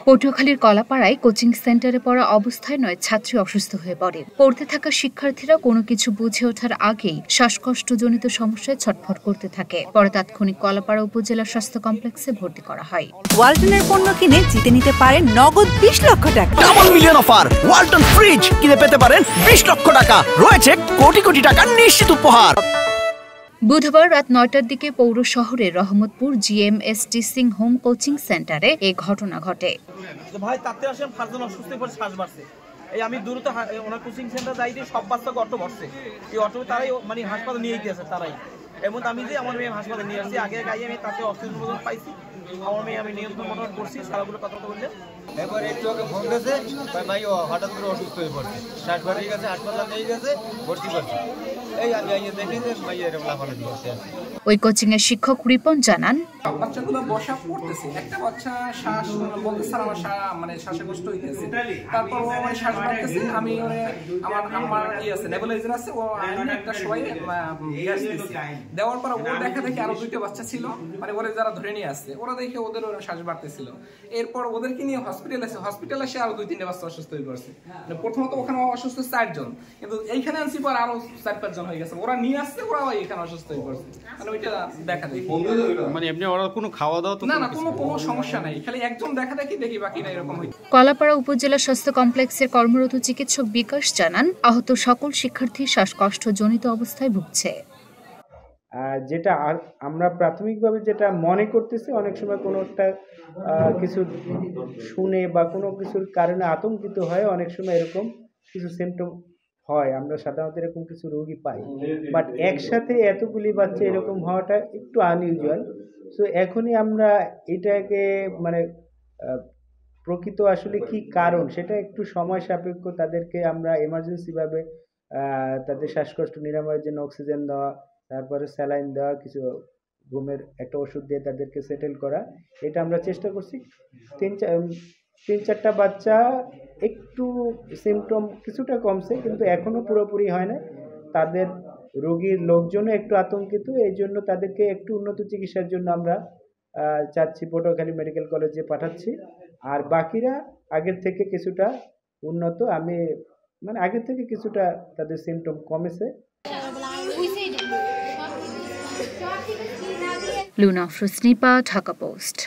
পটুয়াখালীর কলাপাড়ায় কোচিং সেন্টারে পড়া অবস্থায় ৯ ছাত্রী অসুস্থ হয়ে পড়ে। পড়তে থাকা শিক্ষার্থীরা কোনো কিছু বুঝে ওঠার আগেই শ্বাসকষ্টজনিত সমস্যায় ছটফট করতে থাকে। পরে তাৎক্ষণিক কলাপাড়া উপজেলা স্বাস্থ্য কমপ্লেক্সে ভর্তি করা হয়। ওয়ালটনের পণ্য কিনে জিতে নিতে পারেন নগদ ২০ লক্ষ টাকা। Double million offer! Walton fridge কিনে পেতে পারেন ২০ লক্ষ টাকা। রয়েছে কোটি কোটি টাকার নিশ্চিত উপহার। বুধবার রাত ৯টার দিকে পৌর শহরের রহমতপুর জিএমএসটি সিং হোম কোচিং সেন্টারে এই ঘটনা ঘটে। ভাই তাতে আসেন ফারজান অসুস্থ পড়ে শ্বাস বাড়ছে। এই আমি দ্রুত ওনার কোচিং সেন্টার যাইতে সব বাচ্চাকে অটো বসছে। এই অটো তারাই মানে হাসপাতালে নিয়ে গিয়েছে তারাই। এবং আমি যে আমার মেয়ে হাসপাতালে নিয়ে আসছি আগে গাইয়ে আমি তাতে অক্সিজেন পর্যন্ত পাইছি। আমার মেয়ে আমি নিয়ন্ত্রণ মোটামুটি করছি সারাগুলো কথা বললে। এবার একটু আগে ফোন গেছে ভাই হঠাৎ করে অসুস্থ হয়ে পড়ছে, শ্বাস বাড়িয়ে গেছে, হাসপাতালে নিয়ে গেছে, ভর্তি করছে। এই আমি আইয়ে দেখি যে ভাই এরকম লাফানো দিচ্ছে। ওই কোচিং এর শিক্ষক রিপন জানান, বাচ্চাগুলো বসা পড়তেছে, একটা বাচ্চা শ্বাস বলতে স্যার আমার মানে শ্বাসকষ্ট হইতেছে, তারপর ও আমার শ্বাস বাড়তেছে, আমি আমার আছে নেবুলাইজার আছে, ও আমি একটা সময় গ্যাস দিছি, দেওয়ার পর ও দেখা দেখি আরো দুইটা বাচ্চা ছিল, মানে ওরা যারা ধরে নিয়ে আসছে ওরা দেখে ওদের শ্বাস বাড়তেছিল। এরপর ওদেরকে নিয়ে হসপিটাল আসে আরো 2-3 বাচ্চা অসুস্থ হয়ে পড়ছে। প্রথমত ওখানে অসুস্থ 4 জন, কিন্তু এইখানে আনছি পর আরো 4-5 জন হয়ে গেছে, ওরা নিয়ে আসছে, ওরা এখানে অসুস্থ হয়ে পড়ছে। মানে ওইটা দেখা দেখি, মানে এমনি ওরা কোনো খাওয়া দাওয়া তো না কোনো সমস্যা নাই, খালি একজন দেখা দেখি বাকিরা এরকম হয়। কলাপাড়া উপজেলা স্বাস্থ্য কমপ্লেক্সের কর্মরত চিকিৎসক বিকাশ জানান, আহত সকল শিক্ষার্থী শ্বাসকষ্টজনিত অবস্থায় ভুগছে। যেটা আমরা প্রাথমিকভাবে যেটা মনে করতেছি, অনেক সময় কোনো একটা কিছু শুনে বা কোনো কিছুর কারণে আতঙ্কিত হয়, অনেক সময় এরকম কিছু সিমটম হয়, আমরা সাধারণত এরকম কিছু রোগী পাই। বাট একসাথে এতগুলি বাচ্চা এরকম হওয়াটা একটু আনইউজুয়াল। সো এখনই আমরা এটাকে মানে প্রকৃত আসলে কি কারণ সেটা একটু সময় সাপেক্ষ, তাদেরকে আমরা এমার্জেন্সিভাবে তাদের শ্বাসকষ্ট নিরাময়ের জন্য অক্সিজেন দেওয়া, তারপরে স্যালাইন দেওয়া, কিছু ঘুমের একটা ওষুধ দিয়ে তাদেরকে সেটেল করা, এটা আমরা চেষ্টা করছি। 3-4টা বাচ্চা একটু সিমটম কিছুটা কমছে, কিন্তু এখনো পুরোপুরি হয় না। তাদের রোগীর লোকজনও একটু আতঙ্কিত, এই জন্য তাদেরকে একটু উন্নত চিকিৎসার জন্য আমরা চাচ্ছি পটুয়াখালী মেডিকেল কলেজে পাঠাচ্ছি। আর বাকিরা আগের থেকে কিছুটা উন্নত, আগের থেকে কিছুটা তাদের সিমটম কমেছে। লুনা ফ্রুসনিপা, ঢাকা পোস্ট।